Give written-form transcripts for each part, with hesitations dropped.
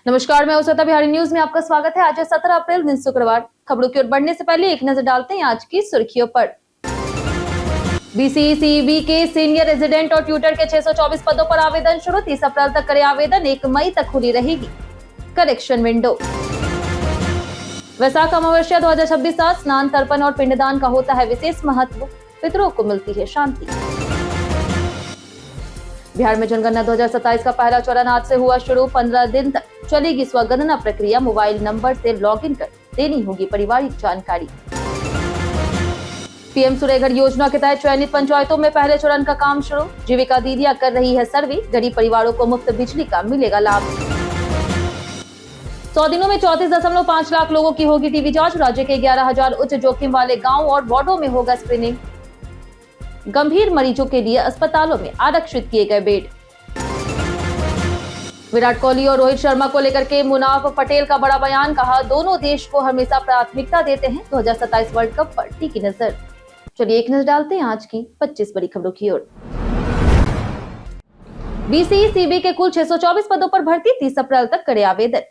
नमस्कार, मैं उषा बिहारी न्यूज में आपका स्वागत है। आज है 17 अप्रैल, दिन शुक्रवार। खबरों की ओर बढ़ने से पहले एक नजर डालते हैं आज की सुर्खियों पर। बीसीईसीबी के सीनियर रेजिडेंट और ट्यूटर के 624 पदों पर आवेदन शुरू। 30 अप्रैल तक करे आवेदन, 1 मई तक खुली रहेगी करेक्शन विंडो। वैशाख अमावस्या 2026 आज स्नान, तर्पण और पिंडदान का होता है विशेष महत्व। पितरों को मिलती है शांति। बिहार में जनगणना 2027 का पहला चरण आज से हुआ शुरू। 15 दिन तक चलेगी स्वगणना प्रक्रिया। मोबाइल नंबर से लॉगिन कर देनी होगी पारिवारिक जानकारी। पीएम सूर्यघर योजना के तहत चयनित पंचायतों में पहले चरण का काम शुरू। जीविका दीदियां कर रही है सर्वे। गरीब परिवारों को मुफ्त बिजली का मिलेगा लाभ। 100 दिनों में 34.5 लाख लोगों की होगी टीबी जांच। राज्य के 11,000 उच्च जोखिम वाले गांव और वार्डों में होगा स्क्रीनिंग। गंभीर मरीजों के लिए अस्पतालों में आरक्षित किए गए बेड। विराट कोहली और रोहित शर्मा को लेकर के मुनाफ पटेल का बड़ा बयान। कहा, दोनों देश को हमेशा प्राथमिकता देते हैं। 2027 वर्ल्ड कप पर टीकी नजर। चलिए एक नजर डालते हैं आज की 25 बड़ी खबरों की ओर। बीसीईसीबी के कुल 624 पदों पर भर्ती। 30 अप्रैल तक करे आवेदन।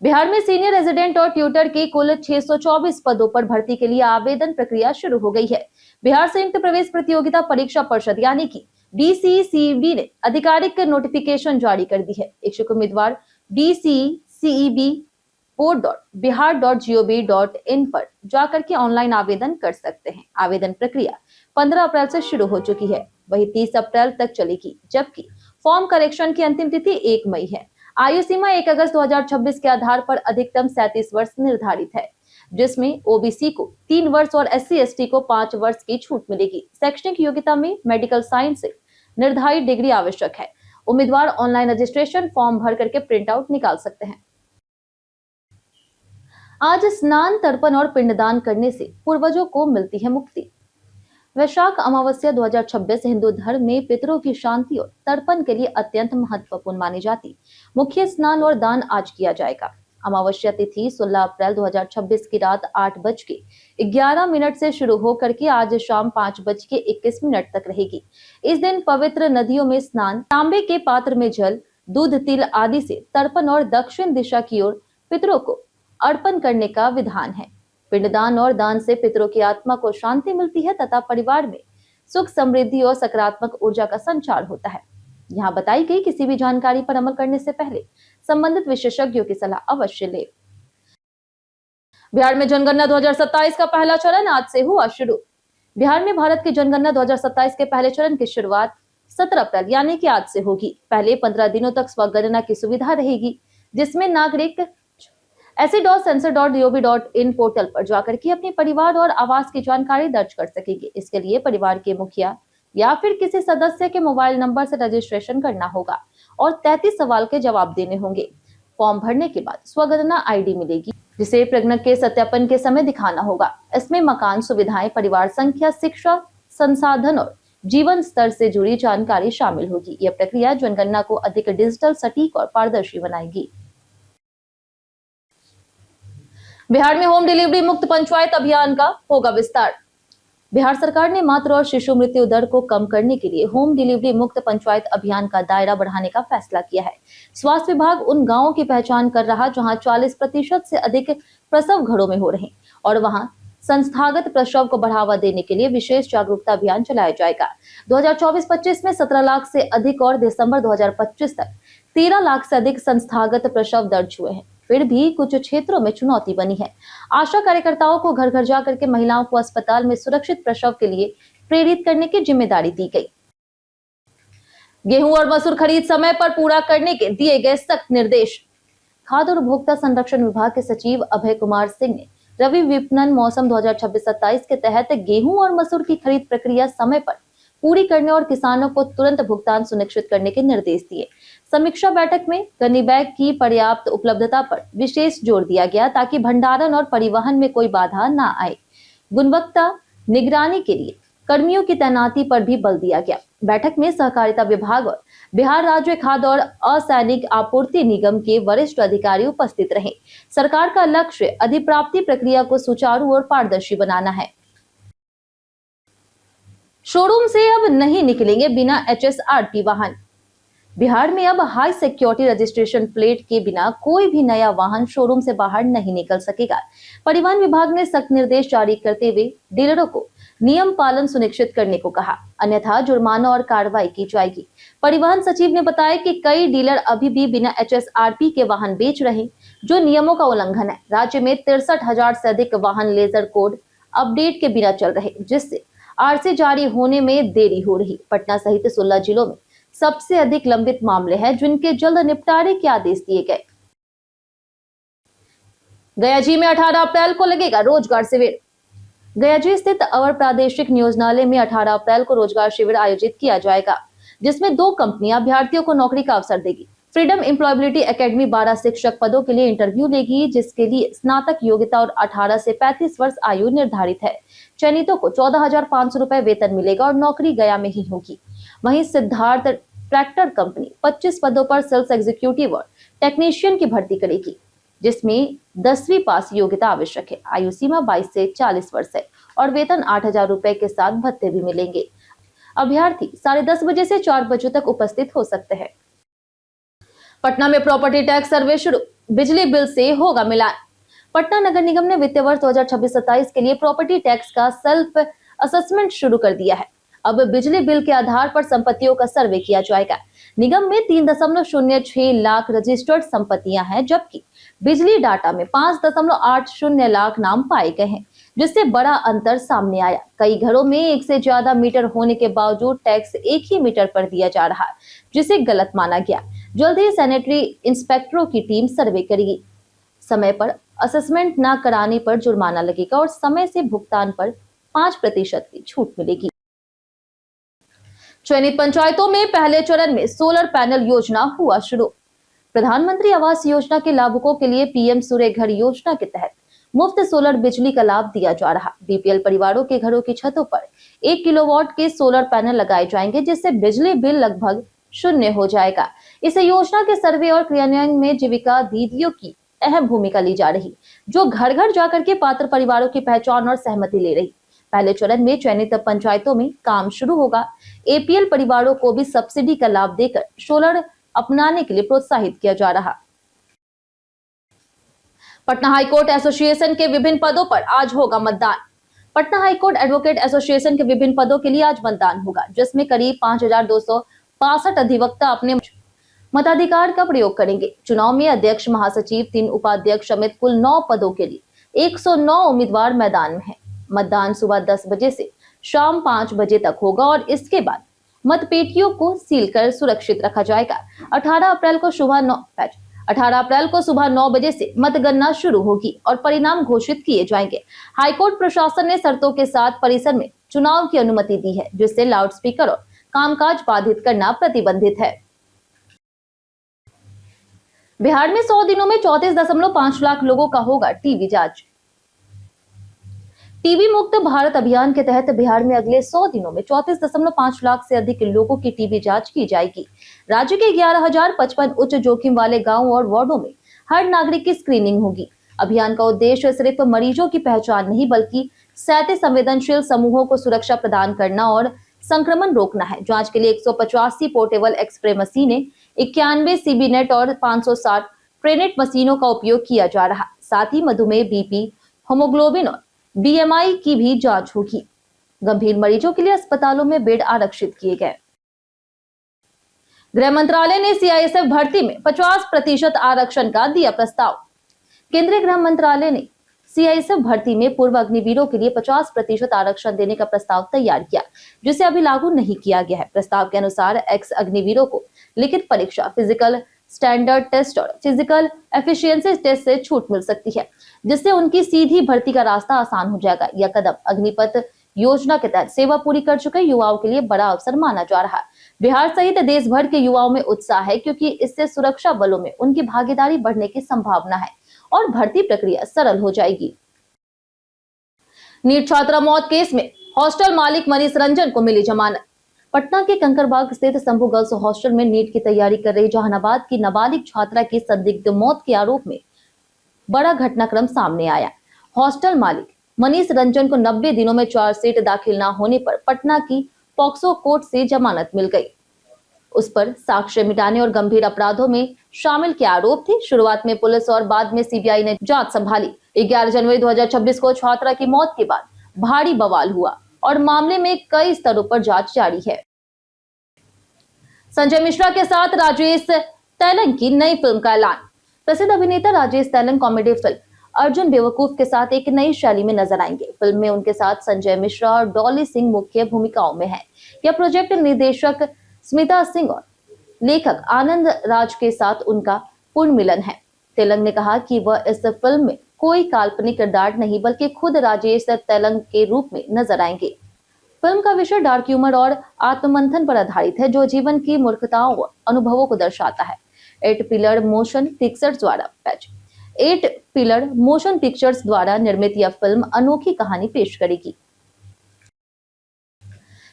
बिहार में सीनियर रेजिडेंट और ट्यूटर की कुल 624 पदों पर भर्ती के लिए आवेदन प्रक्रिया शुरू हो गई है। बिहार संयुक्त प्रवेश प्रतियोगिता परीक्षा परिषद यानी कि बीसीईसीबी ने आधिकारिक नोटिफिकेशन जारी कर दी है। इच्छुक उम्मीदवार dcecb.bihar.gov.in पर जाकर के ऑनलाइन आवेदन कर सकते हैं। आवेदन प्रक्रिया 15 अप्रैल से शुरू हो चुकी है, वही 30 अप्रैल तक चलेगी, जबकि फॉर्म करेक्शन की अंतिम तिथि 1 मई है। आयु सीमा 1 अगस्त 2026 के आधार पर अधिकतम 37 वर्ष निर्धारित है, जिसमें ओबीसी को 3 वर्ष और SC/ST को 5 वर्ष की छूट मिलेगी। शैक्षणिक योग्यता में मेडिकल साइंस से निर्धारित डिग्री आवश्यक है। उम्मीदवार ऑनलाइन रजिस्ट्रेशन फॉर्म भर करके प्रिंट आउट निकाल सकते हैं। आज स्नान, तर्पण और पिंडदान करने से पूर्वजों को मिलती है मुक्ति। वैशाख अमावस्या 2026 हिंदू धर्म में पितरों की शांति और तर्पण के लिए अत्यंत महत्वपूर्ण मानी जाती। मुख्य स्नान और दान आज किया जाएगा। अमावस्या तिथि 16 अप्रैल 2026 की रात 8:11 से शुरू होकर के आज शाम 5:21 तक रहेगी। इस दिन पवित्र नदियों में स्नान, तांबे के पात्र में जल, दूध, तिल आदि से तर्पण और दक्षिण दिशा की ओर पितरों को अर्पण करने का विधान है। पिंडदान और दान से पितरों की आत्मा को शांति मिलती है तथा परिवार में सुख, समृद्धि और सकारात्मक ऊर्जा का संचार होता है। यहाँ बताई गई किसी भी जानकारी पर अमल करने से पहले संबंधित विशेषज्ञों की सलाह अवश्य ले। बिहार में जनगणना 2027 का पहला चरण आज से हुआ शुरू। बिहार में भारत की जनगणना 2027 के पहले चरण की शुरुआत 17 अप्रैल यानी कि आज से होगी। पहले 15 दिनों तक स्वगणना की सुविधा रहेगी, जिसमें नागरिक se.census.gov.in पोर्टल पर जाकर के अपने परिवार और आवास की जानकारी दर्ज कर सकेंगे। इसके लिए परिवार के मुखिया या फिर किसी सदस्य के मोबाइल नंबर से रजिस्ट्रेशन करना होगा और 33 सवाल के जवाब देने होंगे। फॉर्म भरने के बाद स्वगणना आईडी मिलेगी, जिसे प्रगणक के सत्यापन के समय दिखाना होगा। इसमें मकान, सुविधाएं, परिवार संख्या, शिक्षा, संसाधन और जीवन स्तर से जुड़ी जानकारी शामिल होगी। यह प्रक्रिया जनगणना को अधिक डिजिटल, सटीक और पारदर्शी बनाएगी। बिहार में होम डिलीवरी मुक्त पंचायत अभियान का होगा विस्तार। बिहार सरकार ने मातृ और शिशु मृत्यु दर को कम करने के लिए होम डिलीवरी मुक्त पंचायत अभियान का दायरा बढ़ाने का फैसला किया है। स्वास्थ्य विभाग उन गांवों की पहचान कर रहा जहां 40% से अधिक प्रसव घरों में हो रहे और वहां संस्थागत प्रसव को बढ़ावा देने के लिए विशेष जागरूकता अभियान चलाया जाएगा। 2024-25 में 17 लाख से अधिक और दिसंबर 2025 तक 13 लाख से अधिक संस्थागत प्रसव दर्ज हुए हैं। फिर भी कुछ क्षेत्रों में चुनौती बनी है। आशा कार्यकर्ताओं को घर घर जाकर के महिलाओं को अस्पताल में सुरक्षित प्रसव के लिए प्रेरित करने की जिम्मेदारी दी गई। गेहूं और मसूर खरीद समय पर पूरा करने के दिए गए सख्त निर्देश। खाद्य और उपभोक्ता संरक्षण विभाग के सचिव अभय कुमार सिंह ने रबी विपणन मौसम 2026-27 के तहत गेहूं और मसूर की खरीद प्रक्रिया समय पर पूरी करने और किसानों को तुरंत भुगतान सुनिश्चित करने के निर्देश दिए। समीक्षा बैठक में गन्नी बैग की पर्याप्त उपलब्धता पर विशेष जोर दिया गया ताकि भंडारण और परिवहन में कोई बाधा न आए। गुणवत्ता निगरानी के लिए कर्मियों की तैनाती पर भी बल दिया गया। बैठक में सहकारिता विभाग और बिहार राज्य खाद्य और असैनिक आपूर्ति निगम के वरिष्ठ अधिकारी उपस्थित रहे। सरकार का लक्ष्य अधिप्राप्ति प्रक्रिया को सुचारू और पारदर्शी बनाना है। शोरूम से अब नहीं निकलेंगे बिना HSRT वाहन। बिहार में अब हाई सिक्योरिटी रजिस्ट्रेशन प्लेट के बिना कोई भी नया वाहन शोरूम से बाहर नहीं निकल सकेगा। परिवहन विभाग ने सख्त निर्देश जारी करते हुए डीलरों को नियम पालन सुनिश्चित करने को कहा, अन्यथा जुर्माना और कार्रवाई की जाएगी। परिवहन सचिव ने बताया कि कई डीलर अभी भी बिना HSRP के वाहन बेच रहे, जो नियमों का उल्लंघन है। राज्य में 63,000 से अधिक वाहन लेजर कोड अपडेट के बिना चल रहे, जिससे RC जारी होने में देरी हो रही। पटना सहित 16 जिलों में सबसे अधिक लंबित मामले हैं, जिनके जल्द निपटारे के आदेश दिए गए। गयाजी में 18 अप्रैल को लगेगा रोजगार शिविर। गयाजी स्थित अवर प्रादेशिक नियोजनालय में 18 अप्रैल को रोजगार शिविर आयोजित किया जाएगा, जिसमें 2 कंपनियां अभ्यर्थियों को नौकरी का अवसर देगी। फ्रीडम एम्प्लॉयबिलिटी एकेडमी 12 शिक्षक पदों के लिए इंटरव्यू लेगी, जिसके लिए स्नातक योग्यता और 18 से 35 वर्ष आयु निर्धारित है। चयनितों को 14,500 रुपए वेतन मिलेगा और नौकरी गया में ही होगी। वहीं सिद्धार्थ ट्रैक्टर कंपनी 25 पदों पर सेल्स एग्जीक्यूटिव और टेक्नीशियन की भर्ती करेगी, जिसमें 10वीं पास योग्यता आवश्यक है। आयु सीमा 22 से 40 वर्ष है और वेतन 8,000 रुपए के साथ भत्ते भी मिलेंगे। अभ्यर्थी 10:30 बजे से 4 बजे तक उपस्थित हो सकते हैं। पटना में प्रॉपर्टी टैक्स सर्वे शुरू, बिजली बिल से होगा मिलान। पटना नगर निगम ने वित्तीय वर्ष 2026-27 के लिए प्रॉपर्टी टैक्स का सेल्फ असेसमेंट शुरू कर दिया है। अब बिजली बिल के आधार पर संपत्तियों का सर्वे किया जाएगा। निगम में 3.06 लाख रजिस्टर्ड संपत्तियां हैं, जबकि बिजली डाटा में 5.80 लाख नाम पाए गए हैं, जिससे बड़ा अंतर सामने आया। कई घरों में एक से ज्यादा मीटर होने के बावजूद टैक्स एक ही मीटर पर दिया जा रहा है, जिसे गलत माना गया। जल्द ही सैनिटरी इंस्पेक्टरों की टीम सर्वे करेगी। समय पर असेसमेंट न कराने पर जुर्माना लगेगा और समय से भुगतान पर 5% की छूट मिलेगी। चयनित पंचायतों में पहले चरण में सोलर पैनल योजना हुआ शुरू। प्रधानमंत्री आवास योजना के लाभुकों के लिए PM सूर्य घर योजना के तहत मुफ्त सोलर बिजली का लाभ दिया जा रहा। BPL परिवारों के घरों की छतों पर 1 किलोवाट के सोलर पैनल लगाए जाएंगे, जिससे बिजली बिल लगभग शून्य हो जाएगा। इस योजना के सर्वे और क्रियान्वयन में जीविका दीदियों की अहम भूमिका ली जा रही, जो घर घर जाकर के पात्र परिवारों की पहचान और सहमति ले रही। पहले चरण में चयनित पंचायतों में काम शुरू होगा। APL परिवारों को भी सब्सिडी का लाभ देकर सोलर अपनाने के लिए प्रोत्साहित किया जा रहा। पटना हाईकोर्ट एसोसिएशन के विभिन्न पदों पर आज होगा मतदान। पटना हाईकोर्ट एडवोकेट एसोसिएशन के विभिन्न पदों के लिए आज मतदान होगा, जिसमें करीब 5,262 अधिवक्ता अपने मताधिकार का प्रयोग करेंगे। चुनाव में अध्यक्ष, महासचिव, 3 उपाध्यक्ष समेत कुल 9 पदों के लिए 109 उम्मीदवार मैदान में हैं। मतदान सुबह 10 बजे से शाम 5 बजे तक होगा और इसके बाद मतपेटियों को सील कर सुरक्षित रखा जाएगा। 18 अप्रैल को सुबह 9 बजे से मतगणना शुरू होगी और परिणाम घोषित किए जाएंगे। हाईकोर्ट प्रशासन ने शर्तों के साथ परिसर में चुनाव की अनुमति दी है, जिससे लाउडस्पीकर और कामकाज बाधित करना प्रतिबंधित है। बिहार में 100 दिनों में 34.5 लाख लोगों का होगा टीबी जांच। टीबी मुक्त भारत अभियान के तहत बिहार में अगले 100 दिनों में 34.5 लाख से अधिक लोगों की टीबी जांच की जाएगी। राज्य के 11,055 उच्च जोखिम वाले गांवों और वार्डों में हर नागरिक की स्क्रीनिंग होगी। अभियान का उद्देश्य सिर्फ मरीजों की पहचान नहीं, बल्कि 37 संवेदनशील समूहों को सुरक्षा प्रदान करना और संक्रमण रोकना है। जांच के लिए 185 पोर्टेबल एक्सरे मशीनें, 91 CB नेट और 560 ट्रेनेट मशीनों का उपयोग किया जा रहा। साथ ही मधुमेह, BP, होमोग्लोबिन और BMI की भी जांच होगी। गंभीर मरीजों के लिए अस्पतालों में बेड आरक्षित किए गए। गृह मंत्रालय ने CISF भर्ती में 50% आरक्षण का दिया प्रस्ताव। केंद्रीय गृह मंत्रालय ने CISF भर्ती में पूर्व अग्निवीरों के लिए 50% आरक्षण देने का प्रस्ताव तैयार किया, जिसे अभी लागू नहीं किया गया है। प्रस्ताव के अनुसार एक्स अग्निवीरों को लिखित परीक्षा, फिजिकल स्टैंडर्ड टेस्ट और फिजिकल एफिशिएंसी टेस्ट से छूट मिल सकती है, जिससे उनकी सीधी भर्ती का रास्ता आसान हो जाएगा। यह कदम अग्निपथ योजना के तहत सेवा पूरी कर चुके युवाओं के लिए बड़ा अवसर माना जा रहा है। बिहार सहित देश भर के युवाओं में उत्साह है, क्योंकि इससे सुरक्षा बलों में उनकी भागीदारी बढ़ने की संभावना है और भर्ती प्रक्रिया सरल हो जाएगी। नीट छात्रा मौत केस में हॉस्टल मालिक मनीष रंजन को मिली जमानत। पटना के कंकरबाग स्थित संभू गर्ल्स हॉस्टल में नीट की तैयारी कर रही जहानाबाद की नाबालिग छात्रा की संदिग्ध मौत के आरोप में बड़ा घटनाक्रम सामने आया। हॉस्टल मालिक मनीष रंजन को 90 दिनों में चार्जशीट दाखिल न होने पर पटना की पॉक्सो कोर्ट से जमानत मिल गई। उस पर साक्ष्य मिटाने और गंभीर अपराधों में शामिल के आरोप थे। शुरुआत में पुलिस और बाद में सीबीआई ने जांच संभाली। 11 जनवरी 2026 को छात्रा की मौत के बाद भारी बवाल हुआ और मामले में कई स्तरों पर जांच जारी है। संजय मिश्रा के साथ राजेश तेलंग की नई फिल्म का ऐलान। प्रसिद्ध अभिनेता राजेश तेलंग कॉमेडी फिल्म अर्जुन बेवकूफ के साथ एक नई शैली में नजर आएंगे। फिल्म में उनके साथ संजय मिश्रा और डॉली सिंह मुख्य भूमिकाओं में हैं। यह प्रोजेक्ट निर्देशक स्मिता सिंह और लेखक आनंद राज के साथ उनका पुनर्मिलन है। तेलंग ने कहा कि वह इस फिल्म में कोई काल्पनिक किरदार नहीं बल्कि खुद राजेश तेलंग के रूप में नजर आएंगे। फिल्म का विषय डार्क ह्यूमर और आत्ममंथन पर आधारित है, जो जीवन की मूर्खताओं और अनुभवों को दर्शाता है। 8 पिलर मोशन पिक्चर्स द्वारा निर्मित यह फिल्म अनोखी कहानी पेश करेगी।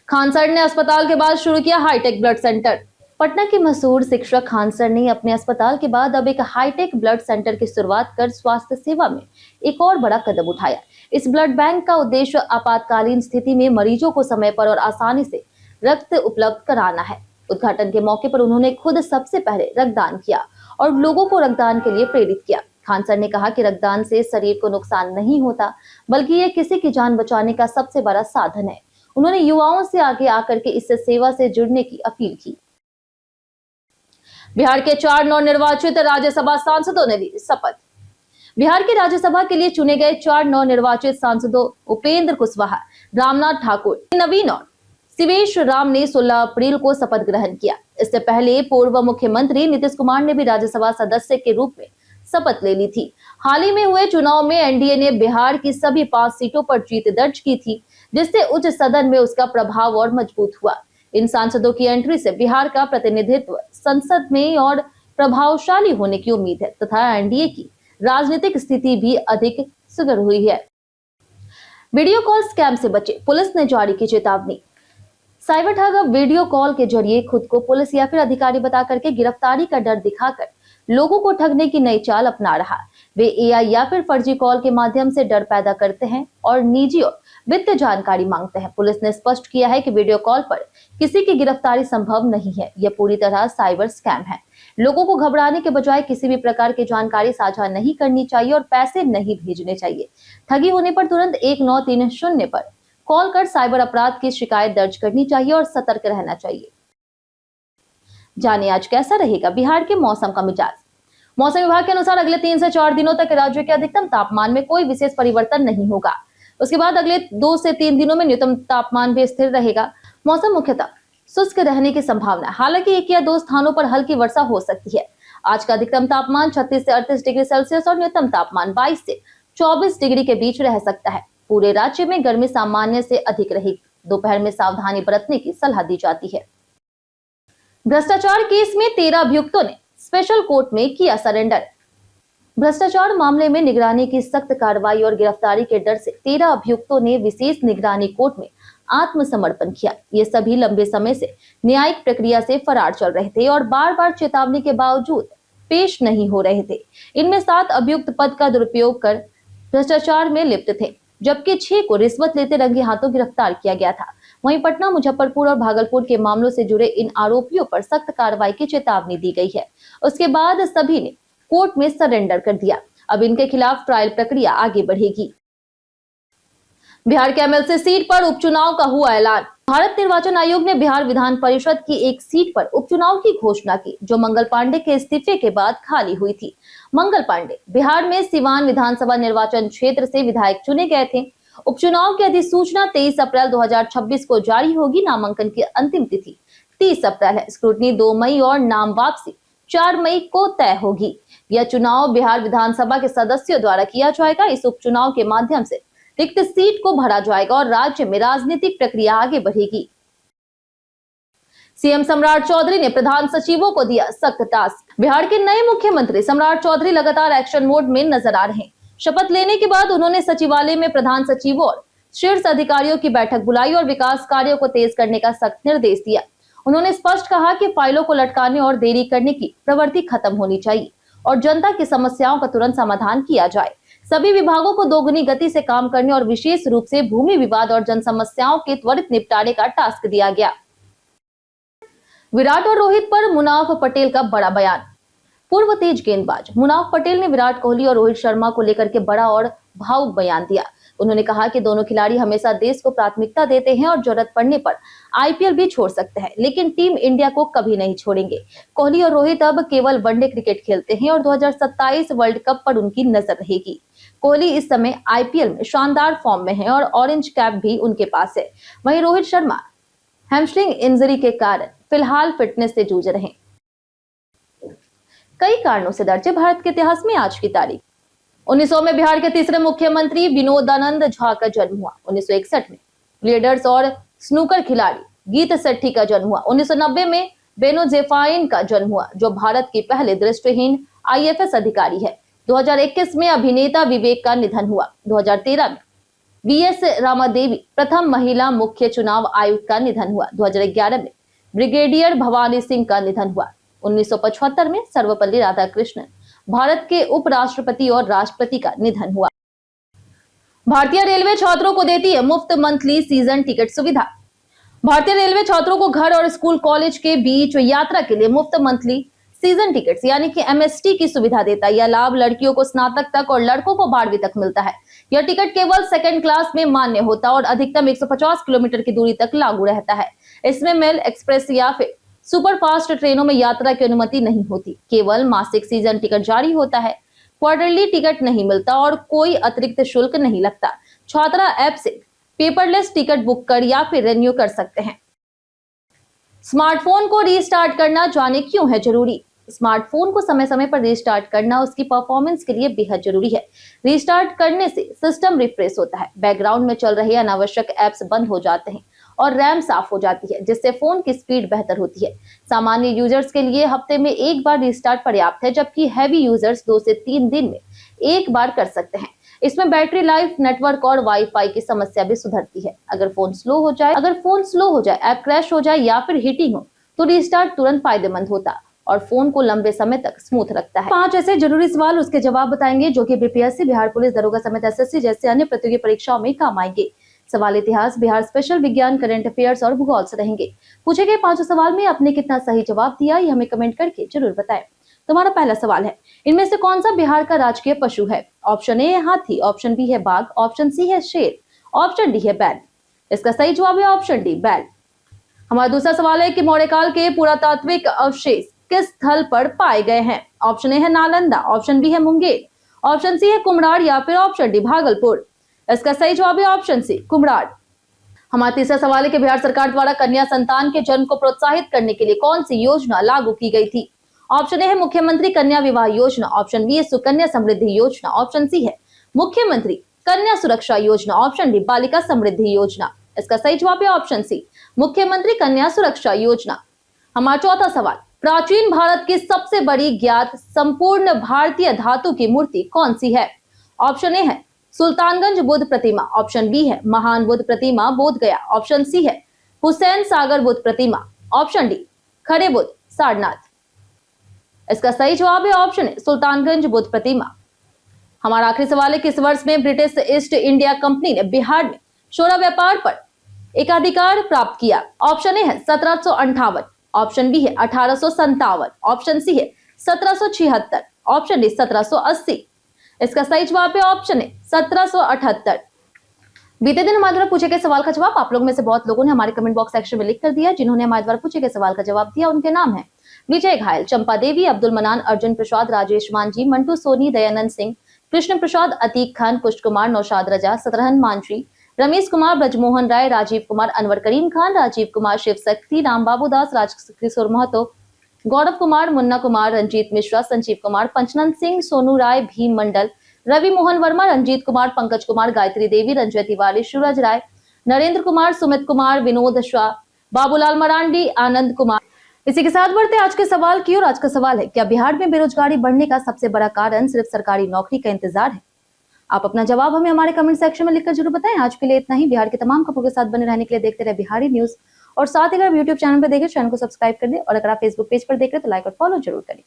खान सर ने अस्पताल के बाद शुरू किया हाईटेक ब्लड सेंटर। पटना के मशहूर शिक्षक खान सर ने अपने अस्पताल के बाद अब एक हाईटेक ब्लड सेंटर की शुरुआत कर स्वास्थ्य सेवा में एक और बड़ा कदम उठाया। इस ब्लड बैंक का उद्देश्य आपातकालीन स्थिति में मरीजों को समय पर और आसानी से रक्त उपलब्ध कराना है। उद्घाटन के मौके पर उन्होंने खुद सबसे पहले रक्तदान किया और लोगों को रक्तदान के लिए प्रेरित किया। खान सर ने कहा कि रक्तदान से शरीर को नुकसान नहीं होता, बल्कि ये किसी की जान बचाने का सबसे बड़ा साधन है। उन्होंने युवाओं से आगे आकर के इस सेवा से जुड़ने की अपील की। बिहार के 4 नवनिर्वाचित राज्यसभा सांसदों ने ली शपथ। बिहार की राज्यसभा के लिए चुने गए 4 नवनिर्वाचित सांसदों उपेंद्र कुशवाहा, रामनाथ ठाकुर, नवीन और शिवेश राम ने 16 अप्रैल को शपथ ग्रहण किया। इससे पहले पूर्व मुख्यमंत्री नीतीश कुमार ने भी राज्यसभा सदस्य के रूप में शपथ ले ली थी। हाल ही में हुए चुनाव में एनडीए ने बिहार की सभी 5 सीटों पर जीत दर्ज की थी, जिससे उच्च सदन में उसका प्रभाव और मजबूत हुआ। इन सांसदों की एंट्री से बिहार का प्रतिनिधित्व संसद में और प्रभावशाली होने की उम्मीद है तथा एनडीए की राजनीतिक स्थिति भी अधिक सुगढ़ हुई है। वीडियो कॉल स्कैम से बचे, पुलिस ने जारी की चेतावनी। साइबर ठग अब वीडियो कॉल के जरिए खुद को पुलिस या फिर अधिकारी बता करके गिरफ्तारी का डर दिखाकर लोगों को ठगने की नई चाल अपना रहा। वे एआई या फिर फर्जी कॉल के माध्यम से डर पैदा करते हैं और निजी और वित्तीय जानकारी मांगते हैं। पुलिस ने स्पष्ट किया है कि वीडियो कॉल पर किसी की गिरफ्तारी संभव नहीं है। यह पूरी तरह साइबर स्कैम है। लोगों को घबराने के बजाय किसी भी प्रकार की जानकारी साझा नहीं करनी चाहिए और पैसे नहीं भेजने चाहिए। ठगी होने पर तुरंत 1930 पर कॉल कर साइबर अपराध की शिकायत दर्ज करनी चाहिए और सतर्क रहना चाहिए। जानिए आज कैसा रहेगा बिहार के मौसम का मिजाज। मौसम विभाग के अनुसार अगले 3 से 4 दिनों तक राज्य के अधिकतम तापमान में कोई विशेष परिवर्तन नहीं होगा। उसके बाद अगले 2 से 3 दिनों में न्यूनतम तापमान भी स्थिर रहेगा। मौसम मुख्यतः शुष्क रहने की संभावना है, हालांकि 1 या 2 स्थानों पर हल्की वर्षा हो सकती है। आज का अधिकतम तापमान 36 से 38 डिग्री सेल्सियस और न्यूनतम तापमान 22 से 24 डिग्री के बीच रह सकता है। पूरे राज्य में गर्मी सामान्य से अधिक रहेगी। दोपहर में सावधानी बरतने की सलाह दी जाती है। भ्रष्टाचार केस में 13 अभियुक्तों ने स्पेशल कोर्ट में किया सरेंडर। भ्रष्टाचार मामले में निगरानी की सख्त कार्रवाई और गिरफ्तारी के डर से 13 अभियुक्तों ने विशेष निगरानी कोर्ट में आत्मसमर्पण किया। ये सभी लंबे समय से न्यायिक प्रक्रिया से फरार चल रहे थे और बार बार चेतावनी के बावजूद पेश नहीं हो रहे थे। इनमें 7 अभियुक्त पद का दुरुपयोग कर भ्रष्टाचार में लिप्त थे, जबकि 6 को रिश्वत लेते रंगे हाथों गिरफ्तार किया गया था। वहीं पटना, मुजफ्फरपुर और भागलपुर के मामलों से जुड़े इन आरोपियों पर सख्त कार्रवाई की चेतावनी दी गई है। उसके बाद सभी ने कोर्ट में सरेंडर कर दिया। अब इनके खिलाफ ट्रायल प्रक्रिया आगे बढ़ेगी। बिहार के एमएलसी सीट पर उपचुनाव का हुआ ऐलान। भारत निर्वाचन आयोग ने बिहार विधान परिषद की एक सीट पर उपचुनाव की घोषणा की, जो मंगल पांडे के इस्तीफे के बाद खाली हुई थी। मंगल पांडे बिहार में सिवान विधानसभा निर्वाचन क्षेत्र से विधायक चुने गए थे। उपचुनाव की अधिसूचना 23 अप्रैल 2026 को जारी होगी। नामांकन की अंतिम तिथि 30 अप्रैल है। स्क्रूटनी 2 मई और नाम वापसी 4 मई को तय होगी। यह चुनाव बिहार विधानसभा के सदस्यों द्वारा किया जाएगा। इस उपचुनाव के माध्यम से रिक्त सीट को भरा जाएगा और राज्य में राजनीतिक प्रक्रिया आगे बढ़ेगी। सीएम सम्राट चौधरी ने प्रधान सचिवों को दिया सख्त टास्क। बिहार के नए मुख्यमंत्री सम्राट चौधरी लगातार एक्शन मोड में नजर आ रहे हैं। शपथ लेने के बाद उन्होंने सचिवालय में प्रधान सचिवों और शीर्ष अधिकारियों की बैठक बुलाई और विकास कार्यों को तेज करने का सख्त निर्देश दिया। उन्होंने स्पष्ट कहा कि फाइलों को लटकाने और देरी करने की प्रवृत्ति खत्म होनी चाहिए और जनता की समस्याओं का तुरंत समाधान किया जाए। सभी विभागों को दोगुनी गति से काम करने और विशेष रूप से भूमि विवाद और जन समस्याओं के त्वरित निपटारे का टास्क दिया गया। विराट और रोहित पर मुनाफ पटेल का बड़ा बयान। पूर्व तेज गेंदबाज मुनाफ पटेल ने विराट कोहली और रोहित शर्मा को लेकर के बड़ा और भावुक बयान दिया। उन्होंने कहा कि दोनों खिलाड़ी हमेशा देश को प्राथमिकता देते हैं और जरूरत पड़ने पर आईपीएल भी छोड़ सकते हैं, लेकिन टीम इंडिया को कभी नहीं छोड़ेंगे। कोहली और रोहित अब केवल वनडे क्रिकेट खेलते हैं और 2027 वर्ल्ड कप पर उनकी नजर रहेगी। कोहली इस समय आईपीएल में शानदार फॉर्म में है और ऑरेंज कैप भी उनके पास है। वहीं रोहित शर्मा हैमस्ट्रिंग इंजरी के कारण फिलहाल फिटनेस से जूझ रहे हैं। कई कारणों से दर्ज है भारत के इतिहास में आज की तारीख। 1900 में बिहार के तीसरे मुख्यमंत्री विनोदानंद झा का जन्म हुआ। 1961 में ब्लियर्ड्स और स्नूकर खिलाड़ी गीत सेट्टी का जन्म हुआ। 1990 में बेनो जेफाइन का जन्म हुआ, जो भारत की पहले दृष्टिहीन आईएफएस अधिकारी है। 2021 में अभिनेता विवेक का निधन हुआ। 2013 में वीएस रामादेवी प्रथम महिला मुख्य चुनाव आयुक्त का निधन हुआ। 2011 में ब्रिगेडियर भवानी सिंह का निधन हुआ। 1975 में सर्वपल्ली राधाकृष्णन भारत के उपराष्ट्रपति और राष्ट्रपति का निधन हुआ। भारतीय रेलवे छात्रों को देती है मुफ्त मंथली सीजन टिकट सुविधा। भारतीय रेलवे छात्रों को घर और स्कूल कॉलेज के बीच यात्रा के लिए मुफ्त मंथली सीजन टिकट्स यानी कि एमएसटी की सुविधा देता है। यह लाभ लड़कियों को स्नातक तक और लड़कों को 12वीं तक मिलता है। यह टिकट केवल सेकंड क्लास में मान्य होता और अधिकतम 150 किलोमीटर की दूरी तक लागू रहता है। इसमें मेल एक्सप्रेस या फिर सुपरफास्ट ट्रेनों में यात्रा की अनुमति नहीं होती। केवल मासिक सीजन टिकट जारी होता है। क्वार्टरली टिकट नहीं मिलता और कोई अतिरिक्त शुल्क नहीं लगता। छात्रा ऐप से पेपरलेस टिकट बुक कर या फिर रिन्यू कर सकते हैं। स्मार्टफोन को रीस्टार्ट करना जाने क्यों है जरूरी। स्मार्टफोन को समय समय पर रीस्टार्ट करना उसकी परफॉर्मेंस के लिए बेहद जरूरी है। रीस्टार्ट करने से सिस्टम रिफ्रेश होता है, बैकग्राउंड में चल रहे अनावश्यक ऐप्स बंद हो जाते हैं और रैम साफ हो जाती है, जिससे फोन की स्पीड बेहतर होती है। सामान्य यूजर्स के लिए हफ्ते में एक बार रीस्टार्ट पर्याप्त है, जबकि हैवी यूजर्स 2 से 3 दिन में एक बार कर सकते हैं। इसमें बैटरी लाइफ, नेटवर्क और वाईफाई की समस्या भी सुधरती है। अगर फोन स्लो हो जाए, ऐप क्रैश हो जाए या फिर हीटिंग हो, तो रीस्टार्ट तुरंत फायदेमंद होता और फोन को लंबे समय तक स्मूथ रखता है। 5 ऐसे जरूरी सवाल, उसके जवाब बताएंगे जो कि बीपीएससी, बिहार पुलिस दरोगा समेत एसएससी जैसे अन्य प्रतियोगी परीक्षाओं में काम आएंगे। सवाल इतिहास, बिहार स्पेशल, विज्ञान, करंट अफेयर्स और भूगोल से रहेंगे। पूछे गए 5 सवाल में आपने कितना सही जवाब दिया, ये हमें कमेंट करके जरूर बताएं। तुम्हारा पहला सवाल है, इनमें से कौन सा बिहार का राजकीय पशु है। ऑप्शन ए है हाथी, ऑप्शन बी है बाघ, ऑप्शन सी है शेर, ऑप्शन डी है बैल। इसका सही जवाब है ऑप्शन डी, बैल। हमारा दूसरा सवाल है कि मौर्यकाल के पुरातात्विक अवशेष किस स्थल पर पाए गए हैं। ऑप्शन ए है नालंदा, ऑप्शन बी है मुंगेर, ऑप्शन सी है कुम्हरार या फिर ऑप्शन डी भागलपुर। इसका सही जवाब है ऑप्शन सी, कुम्हरार। हमारा तीसरा सवाल है कि बिहार सरकार द्वारा कन्या संतान के जन्म को प्रोत्साहित करने के लिए कौन सी योजना लागू की गई थी। ऑप्शन ए है मुख्यमंत्री कन्या विवाह योजना, ऑप्शन बी है सुकन्या समृद्धि योजना, ऑप्शन सी है मुख्यमंत्री कन्या सुरक्षा योजना, ऑप्शन डी बालिका समृद्धि योजना। इसका सही जवाब है ऑप्शन सी, मुख्यमंत्री कन्या सुरक्षा योजना। हमारा चौथा सवाल, प्राचीन भारत की सबसे बड़ी ज्ञात संपूर्ण भारतीय धातु की मूर्ति कौन सी है। ऑप्शन ए है सुल्तानगंज बुद्ध प्रतिमा, ऑप्शन बी है महान बुद्ध प्रतिमा बोध गया, ऑप्शन सी है हुसैन सागर बुद्ध प्रतिमा, ऑप्शन डी खड़े बुद्ध सारनाथ। इसका सही जवाब है ऑप्शन ए सुल्तानगंज बुद्ध प्रतिमा। हमारा आखिरी सवाल है, किस वर्ष में ब्रिटिश ईस्ट इंडिया कंपनी ने बिहार में शोरा व्यापार पर एकाधिकार प्राप्त किया। ऑप्शन ए है 1758, ऑप्शन बी है 1857, ऑप्शन सी है 1776, ऑप्शन डी 1780। इसका सही जवाब है ऑप्शन ए 1778। बीते दिन हमारे द्वारा पूछे गए सवाल का जवाब आप लोग में से बहुत लोगों ने हमारे कमेंट बॉक्स सेक्शन में लिख कर दिया। जिन्होंने हमारे द्वारा पूछे गए सवाल का जवाब दिया उनके नाम है विजय घायल, चंपा देवी, अब्दुल मनान, अर्जुन प्रसाद, राजेश मांझी, मंटू सोनी, दयानंद सिंह, कृष्ण प्रसाद, अतीक खान, पुष्ट कुमार, नौशाद रजा, सतरहन मांझी, रमेश कुमार, ब्रजमोहन राय, राजीव कुमार, अनवर करीम खान, राजीव कुमार, शिव शक्ति, राम बाबू दास, राजकिशोर महतो, गौरव कुमार, मुन्ना कुमार, रंजीत मिश्रा, संजीव कुमार, पंचनंद सिंह, सोनू राय, भीम मंडल, रवि मोहन वर्मा, रंजीत कुमार, पंकज कुमार, गायत्री देवी, रंजय तिवारी, सूरज राय, नरेंद्र कुमार, सुमित कुमार, विनोद शाह, बाबूलाल मरांडी, आनंद कुमार। इसी के साथ बढ़ते आज के सवाल की ओर। आज का सवाल है, क्या बिहार में बेरोजगारी बढ़ने का सबसे बड़ा कारण सिर्फ सरकारी नौकरी का इंतजार है। आप अपना जवाब हमें हमारे कमेंट सेक्शन में लिखकर जरूर बताएं। आज के लिए इतना ही। बिहार के तमाम खबरों के साथ बने रहने के लिए देखते रहे बिहारी न्यूज और साथ ही अगर यूट्यूब चैनल पर देखें चैनल को सब्सक्राइब कर दें और अगर आप फेसबुक पेज पर देख रहे तो लाइक और फॉलो जरूर करें।